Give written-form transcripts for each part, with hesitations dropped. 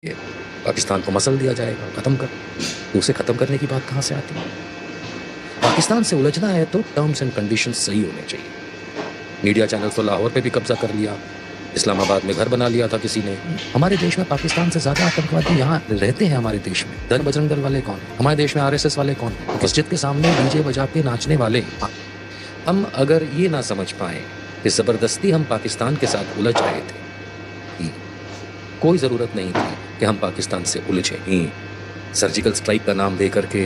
ये पाकिस्तान को मसल दिया जाएगा, खत्म कर। तो उसे खत्म करने की बात कहाँ से आती है? पाकिस्तान से उलझना है तो टर्म्स एंड कंडीशंस सही होने चाहिए। मीडिया चैनल तो लाहौर पे भी कब्जा कर लिया, इस्लामाबाद में घर बना लिया था किसी ने। हमारे देश में पाकिस्तान से ज्यादा आतंकवादी यहाँ रहते हैं। हमारे देश में दल बजरंग दल वाले कौन है? हमारे देश में आरएसएस वाले कौन है? मस्जिद के सामने डीजे बजा के नाचने वाले। हम अगर ये ना समझ पाए कि जबरदस्ती हम पाकिस्तान के साथ उलझ रहे थे, कोई ज़रूरत नहीं थी कि हम पाकिस्तान से उलझे ही। सर्जिकल स्ट्राइक का नाम दे करके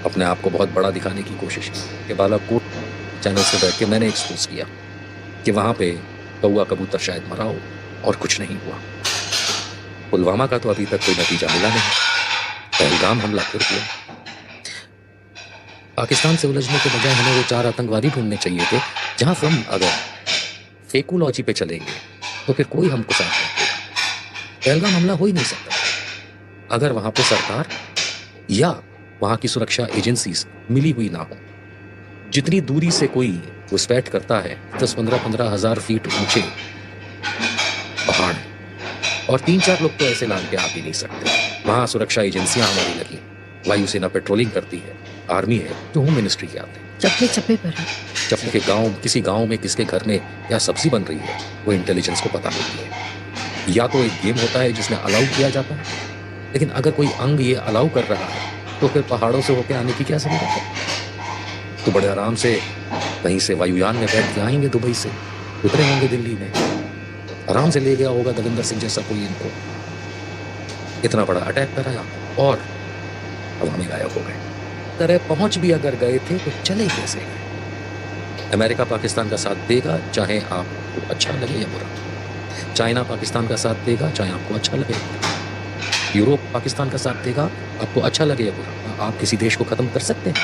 अपने आप को बहुत बड़ा दिखाने की कोशिश की कि बालाकोट चैनल से बैठ के मैंने एक्सपोज किया कि वहाँ पे कौआ कबूतर शायद मरा हो और कुछ नहीं हुआ। पुलवामा का तो अभी तक कोई नतीजा मिला नहीं, पहलगाम हमला फिर हुआ। पाकिस्तान से उलझने के बजाय हमें वो 4 आतंकवादी ढूंढने चाहिए थे जहाँ से हम अगर फेकुलॉजी पे चलेंगे तो फिर कोई हमको साथ नहीं देगा। पहलगाम हमला हो ही नहीं सकता अगर वहां पे सरकार या वहां की सुरक्षा एजेंसीज मिली हुई ना हो। जितनी दूरी से कोई घुसपैठ करता है, 10-15 हजार फीट ऊंचे पहाड़ और 3-4 लोग तो ऐसे लाल के आ भी नहीं सकते। वहां सुरक्षा एजेंसियां हमारी लगी, वायुसेना पेट्रोलिंग करती है, आर्मी है, जो होम मिनिस्ट्री के आते हैं। चप्पे चप्पे पर है। चप्पे के गांव, किसी गांव में किसके घर में क्या सब्जी बन रही है, वो इंटेलिजेंस को पता होती है। या तो एक गेम होता है जिसमें अलाउ किया जाता है, लेकिन अगर कोई अंग ये अलाउ कर रहा है तो फिर पहाड़ों से होकर आने की क्या जरूरत है? तो बड़े आराम से कहीं से वायुयान में बैठ के आएंगे, दुबई से उतरे होंगे दिल्ली में, आराम से ले गया होगा दविंदर सिंह जैसा कोई इनको। इतना बड़ा अटैक कराया और हवा में गायब हो गए। तरह पहुंच भी अगर गए थे तो चले कैसे गए? अमेरिका पाकिस्तान का साथ देगा, चाहे आपको अच्छा लगे या बुरा। चाइना पाकिस्तान का साथ देगा, चाहे आपको अच्छा लगे। यूरोप पाकिस्तान का साथ देगा, आपको अच्छा लगे या बुरा। आप किसी देश को खत्म कर सकते हैं?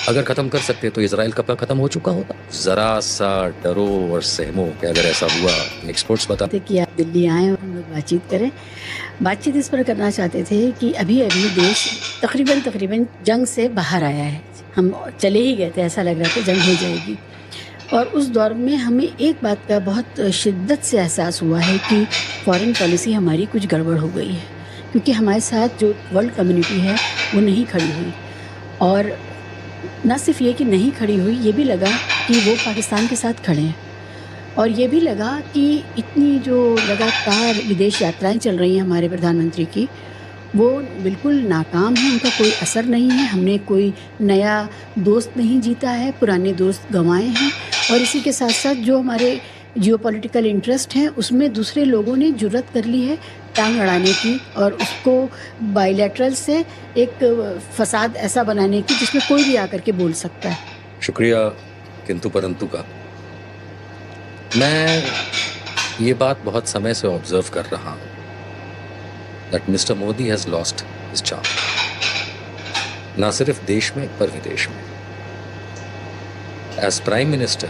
अगर खत्म कर सकते तो इजराइल कब का खत्म हो चुका होता। जरा सा डरो और सहमो कि अगर ऐसा हुआ। एक्सपर्ट्स बता कि आप दिल्ली आए और हम लोग बातचीत करें। बातचीत इस पर करना चाहते थे कि अभी अभी देश तकरीबन जंग से बाहर आया है। हम चले ही गए थे, ऐसा लग रहा था जंग हो जाएगी। और उस दौर में हमें एक बात का बहुत शिद्दत से एहसास हुआ है कि फॉरेन पॉलिसी हमारी कुछ गड़बड़ हो गई है, क्योंकि हमारे साथ जो वर्ल्ड कम्युनिटी है वो नहीं खड़ी हुई। और न सिर्फ ये कि नहीं खड़ी हुई, ये भी लगा कि वो पाकिस्तान के साथ खड़े हैं। और ये भी लगा कि इतनी जो लगातार विदेश यात्राएं चल रही हैं हमारे प्रधानमंत्री की, वो बिल्कुल नाकाम है, उनका कोई असर नहीं है। हमने कोई नया दोस्त नहीं जीता है, पुराने दोस्त गंवाए हैं। और इसी के साथ साथ जो हमारे जियोपॉलिटिकल इंटरेस्ट हैं उसमें दूसरे लोगों ने जुर्रत कर ली है टांग अड़ाने की और उसको बायलैटरल से एक फसाद ऐसा बनाने की जिसमें कोई भी आकर के बोल सकता है। शुक्रिया किंतु परंतु का। मैं ये बात बहुत समय से ऑब्जर्व कर रहा हूँ that Mr. Modi has lost his charm, ना सिर्फ देश में पर विदेश में। एज प्राइम मिनिस्टर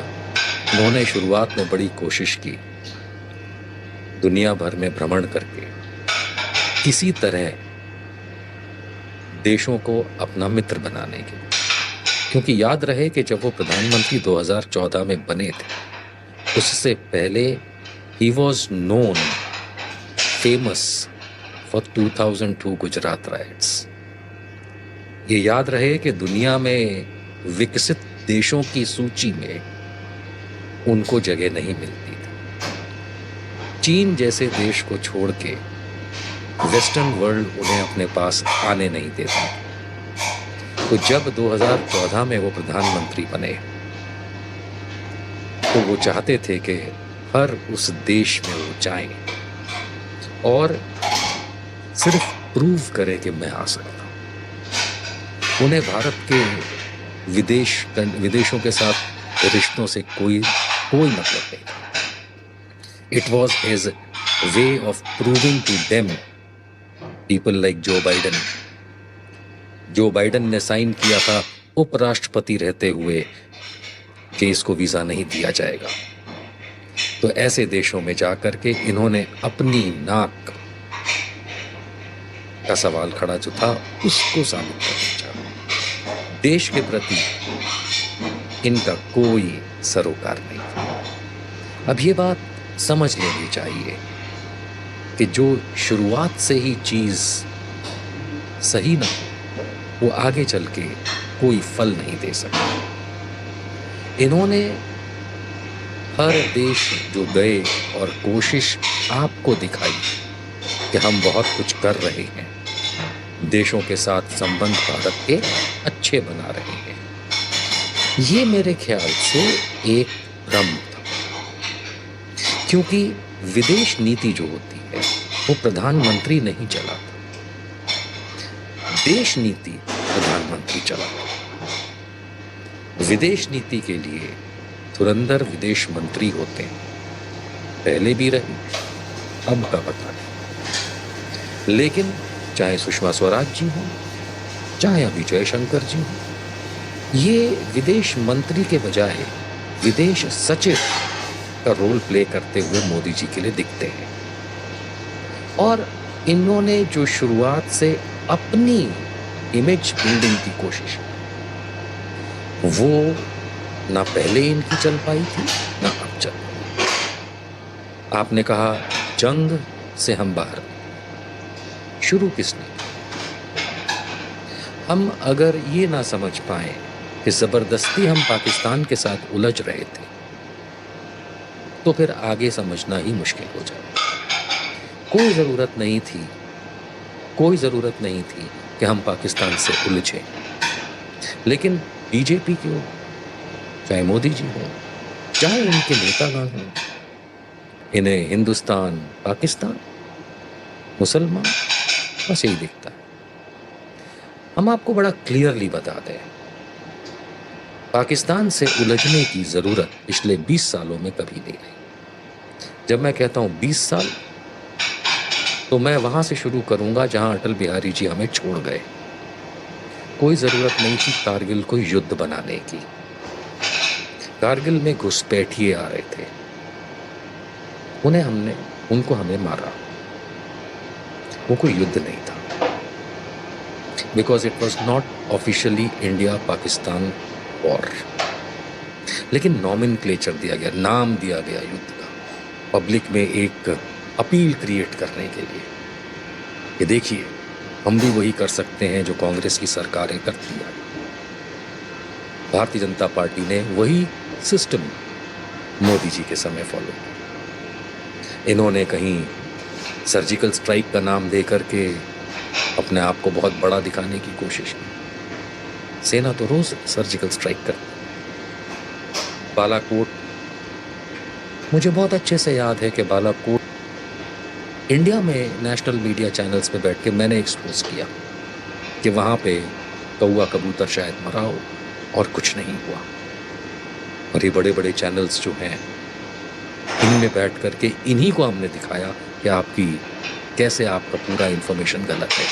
उन्होंने शुरुआत में बड़ी कोशिश की दुनिया भर में भ्रमण करके किसी तरह देशों को अपना मित्र बनाने के, क्योंकि याद रहे कि जब वो प्रधानमंत्री 2014 में बने थे उससे पहले he was known famous for 2002 Gujarat rights. ये याद रहे कि दुनिया में विकसित देशों की सूची में उनको जगह नहीं मिलती थी। चीन जैसे देश को छोड़ के वेस्टर्न वर्ल्ड उन्हें अपने पास आने नहीं देता। तो जब 2014 में वो प्रधानमंत्री बने तो वो चाहते थे कि हर उस देश में वो जाएं और सिर्फ प्रूव करे कि मैं आ सकता हूं। उन्हें भारत के विदेशों के साथ रिश्तों से कोई मतलब नहीं था। It was his way of proving to them people like Joe Biden. Joe Biden ने साइन किया था उपराष्ट्रपति रहते हुए कि इसको वीजा नहीं दिया जाएगा। तो ऐसे देशों में जाकर के इन्होंने अपनी नाक का सवाल खड़ा जो था उसको साबित करना चाहा। देश के प्रति इनका कोई सरोकार नहीं था। अब ये बात समझ लेनी चाहिए कि जो शुरुआत से ही चीज़ सही ना हो, वो आगे चल के कोई फल नहीं दे सकता। इन्होंने हर देश जो गए और कोशिश आपको दिखाई कि हम बहुत कुछ कर रहे हैं, देशों के साथ संबंध भारत के अच्छे बना रहे हैं। ये मेरे ख्याल से एक भ्रम था, क्योंकि विदेश नीति जो होती है वो प्रधानमंत्री नहीं चलाता, देश नीति प्रधानमंत्री चलाता। विदेश नीति के लिए धुरंधर विदेश मंत्री होते हैं, पहले भी रहे, अब का पता नहीं। लेकिन चाहे सुषमा स्वराज जी हो, चाहे अभी जयशंकर जी हो, ये विदेश मंत्री के बजाय विदेश सचिव का रोल प्ले करते हुए मोदी जी के लिए दिखते हैं। और इन्होंने जो शुरुआत से अपनी इमेज बिल्डिंग की कोशिश, वो ना पहले इनकी चल पाई थी ना अब चल पाई। आपने कहा जंग से हम बाहर, शुरू किसने? हम अगर ये ना समझ पाए कि जबरदस्ती हम पाकिस्तान के साथ उलझ रहे थे, तो फिर आगे समझना ही मुश्किल हो जाए। कोई ज़रूरत नहीं थी कि हम पाकिस्तान से उलझे। लेकिन बीजेपी की हो, चाहे मोदी जी हो, चाहे इनके नेतागण हों, इन्हें हिंदुस्तान, पाकिस्तान, मुसलमान, बस यही दिखता है। हम आपको बड़ा क्लियरली बता दें, पाकिस्तान से उलझने की ज़रूरत पिछले 20 सालों में कभी नहीं रही। जब मैं कहता हूँ 20 साल, तो मैं वहाँ से शुरू करूँगा जहाँ अटल बिहारी जी हमें छोड़ गए। कोई ज़रूरत नहीं थी कारगिल को युद्ध बनाने की। कारगिल में घुसपैठिए आ रहे थे, उनको हमने मारा। वो कोई युद्ध नहीं था, because it was not officially India Pakistan war. लेकिन नॉमेनक्लेचर दिया गया, नाम दिया गया युद्ध का, पब्लिक में एक अपील क्रिएट करने के लिए कि देखिए हम भी वही कर सकते हैं जो कांग्रेस की सरकारें करती हैं। भारतीय जनता पार्टी ने वही सिस्टम मोदी जी के समय फॉलो किया। इन्होंने कहीं सर्जिकल स्ट्राइक का नाम दे करके अपने आप को बहुत बड़ा दिखाने की कोशिश की। सेना तो रोज सर्जिकल स्ट्राइक करती। बालाकोट, मुझे बहुत अच्छे से याद है कि बालाकोट इंडिया में नेशनल मीडिया चैनल्स पे बैठ के मैंने एक्सपोज किया कि वहाँ पे कौवा कबूतर शायद मरा हो और कुछ नहीं हुआ। और ये बड़े बड़े चैनल्स जो हैं, इनमें बैठ करके इन्हीं को हमने दिखाया कि कैसे आपका पूरा इन्फॉर्मेशन गलत है।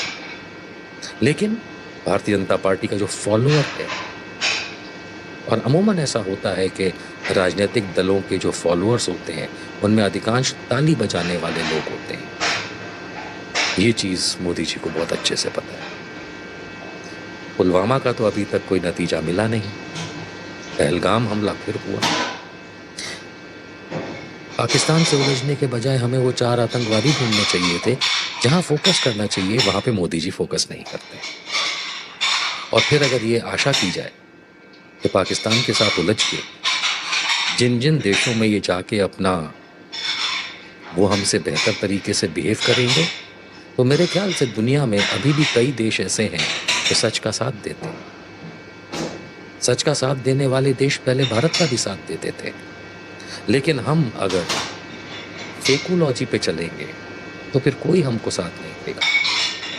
लेकिन भारतीय जनता पार्टी का जो फॉलोअर है, और अमूमन ऐसा होता है कि राजनीतिक दलों के जो फॉलोअर्स होते हैं उनमें अधिकांश ताली बजाने वाले लोग होते हैं। ये चीज़ मोदी जी को बहुत अच्छे से पता है। पुलवामा का तो अभी तक कोई नतीजा मिला नहीं, पहलगाम हमला फिर हुआ। पाकिस्तान से उलझने के बजाय हमें वो 4 आतंकवादी ढूंढने चाहिए थे, जहां फोकस करना चाहिए वहां पे मोदी जी फोकस नहीं करते। और फिर अगर ये आशा की जाए कि पाकिस्तान के साथ उलझ के जिन जिन देशों में ये जाके अपना वो हमसे बेहतर तरीके से बिहेव करेंगे, तो मेरे ख्याल से दुनिया में अभी भी कई देश ऐसे हैं जो सच का साथ देते हैं। सच का साथ देने वाले देश पहले भारत का भी साथ देते थे। लेकिन हम अगर फेकोलॉजी पे चलेंगे तो फिर कोई हमको साथ नहीं देगा।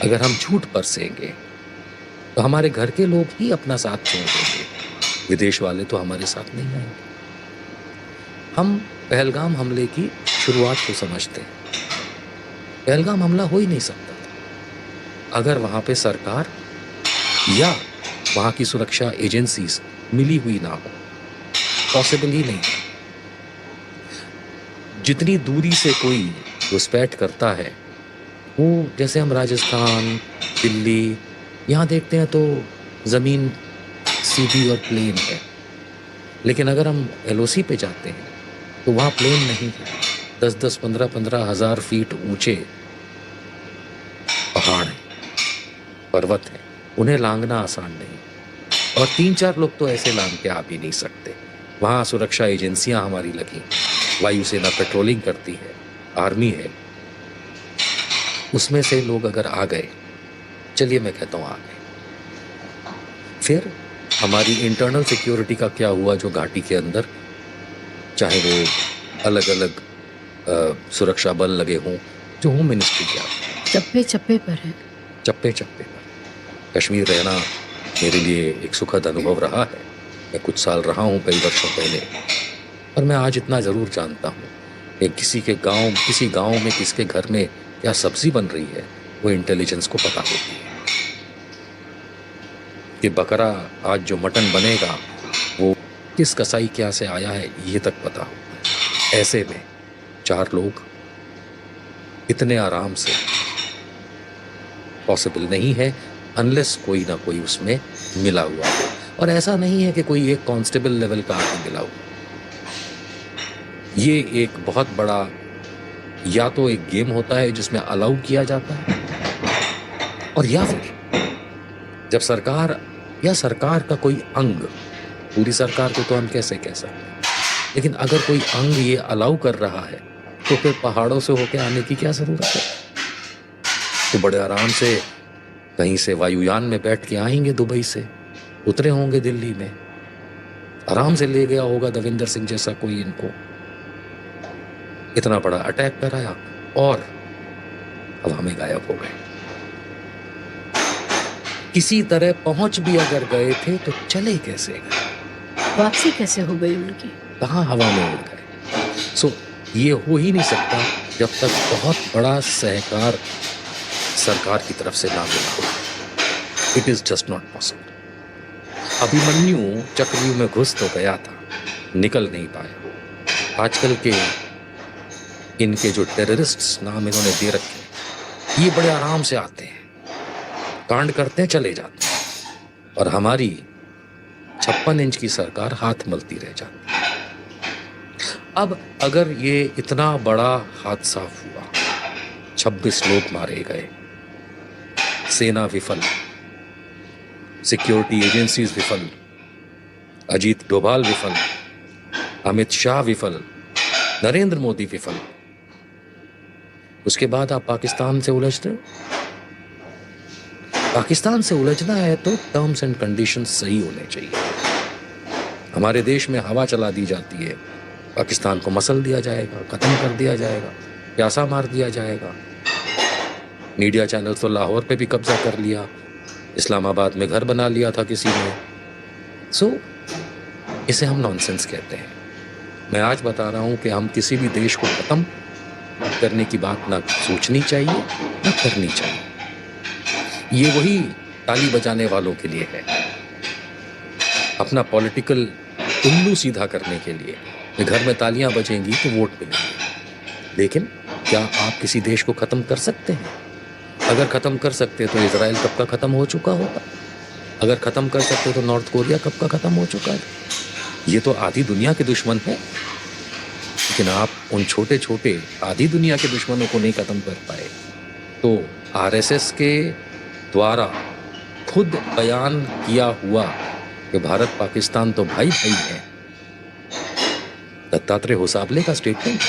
अगर हम झूठ बरसेंगे तो हमारे घर के लोग ही अपना साथ छोड़ देंगे, विदेश वाले तो हमारे साथ नहीं आएंगे। हम पहलगाम हमले की शुरुआत को समझते हैं। पहलगाम हमला हो ही नहीं सकता था अगर वहाँ पे सरकार या वहाँ की सुरक्षा एजेंसीज मिली हुई ना हो। पॉसिबल ही नहीं। जितनी दूरी से कोई घुसपैठ करता है, वो जैसे हम राजस्थान, दिल्ली यहाँ देखते हैं तो ज़मीन सीधी और प्लेन है। लेकिन अगर हम LOC पे जाते हैं तो वहाँ प्लेन नहीं है। 10-10, 15-15 हज़ार फीट ऊंचे पहाड़ हैं, पर्वत हैं, उन्हें लांघना आसान नहीं। और 3-4 लोग तो ऐसे लांघ के आ भी नहीं सकते। वहाँ सुरक्षा एजेंसियां हमारी लगी, वायुसेना पेट्रोलिंग करती है, आर्मी है। उसमें से लोग अगर आ गए, चलिए मैं कहता हूँ आ गए, फिर हमारी इंटरनल सिक्योरिटी का क्या हुआ? जो घाटी के अंदर, चाहे वो अलग अलग सुरक्षा बल लगे हों, जो होम मिनिस्ट्री के चप्पे चप्पे पर है। चप्पे चप्पे पर कश्मीर रहना मेरे लिए एक सुखद अनुभव रहा है। मैं कुछ साल रहा हूँ कई वर्षों पहले, और मैं आज इतना ज़रूर जानता हूँ कि किसी गांव में किसके घर में क्या सब्जी बन रही है, वो इंटेलिजेंस को पता होती है। कि बकरा आज जो मटन बनेगा वो किस कसाई क्या से आया है, ये तक पता होता है। ऐसे में 4 लोग इतने आराम से पॉसिबल नहीं है अनलेस कोई ना कोई उसमें मिला हुआ हो। और ऐसा नहीं है कि कोई एक कांस्टेबल लेवल का आदमी मिला हुआ। ये एक बहुत बड़ा या तो एक गेम होता है जिसमें अलाउ किया जाता है, और या फिर जब सरकार का कोई अंग, पूरी सरकार को तो हम कैसे कह सकते हैं, लेकिन अगर कोई अंग ये अलाउ कर रहा है तो फिर पहाड़ों से होके आने की क्या जरूरत है? तो बड़े आराम से कहीं से वायुयान में बैठ के आएंगे, दुबई से उतरे होंगे दिल्ली में, आराम से ले गया होगा दविंदर सिंह जैसा कोई इनको, इतना बड़ा अटैक कराया और हवा में गायब हो गए। किसी तरह पहुंच भी अगर गए थे तो चले कैसे गए? वापसी कैसे हो गई उनकी? कहाँ हवा में उड़ गए? सो ये हो ही नहीं सकता जब तक बहुत बड़ा सहकार सरकार की तरफ से ना मिला हो। It is just not possible. Abhimanyu चक्रव्यूह में घुस तो गया था, निकल नहीं पाया। आजकल के इनके जो टेररिस्ट्स नाम इन्होंने दे रखे, ये बड़े आराम से आते हैं, कांड करते हैं, चले जाते हैं, और हमारी 56 इंच की सरकार हाथ मलती रह जाती है। अब अगर ये इतना बड़ा हादसा हुआ, 26 लोग मारे गए, सेना विफल, सिक्योरिटी एजेंसीज विफल, अजीत डोभाल विफल, अमित शाह विफल, नरेंद्र मोदी विफल, उसके बाद आप पाकिस्तान से उलझते हो। पाकिस्तान से उलझना है तो टर्म्स एंड कंडीशंस सही होने चाहिए। हमारे देश में हवा चला दी जाती है, पाकिस्तान को मसल दिया जाएगा, खत्म कर दिया जाएगा, प्यासा मार दिया जाएगा। मीडिया चैनल तो लाहौर पे भी कब्जा कर लिया, इस्लामाबाद में घर बना लिया था किसी ने। सो इसे हम नॉनसेंस कहते हैं। मैं आज बता रहा हूं कि हम किसी भी देश को खत्म करने की बात ना सोचनी चाहिए ना करनी चाहिए। ये वही ताली बजाने वालों के लिए है, अपना पॉलिटिकल उल्लू सीधा करने के लिए। घर में तालियां बजेंगी तो वोट मिलेंगे, लेकिन क्या आप किसी देश को खत्म कर सकते हैं? अगर खत्म कर सकते तो इजराइल कब का खत्म हो चुका होता। अगर खत्म कर सकते तो नॉर्थ कोरिया कब का खत्म हो चुका है। ये तो आधी दुनिया के दुश्मन है, लेकिन आप उन छोटे छोटे आधी दुनिया के दुश्मनों को नहीं खत्म कर पाए। तो आरएसएस के द्वारा खुद बयान किया हुआ कि भारत पाकिस्तान तो भाई भाई है, दत्तात्रेय होसाबले का स्टेटमेंट है।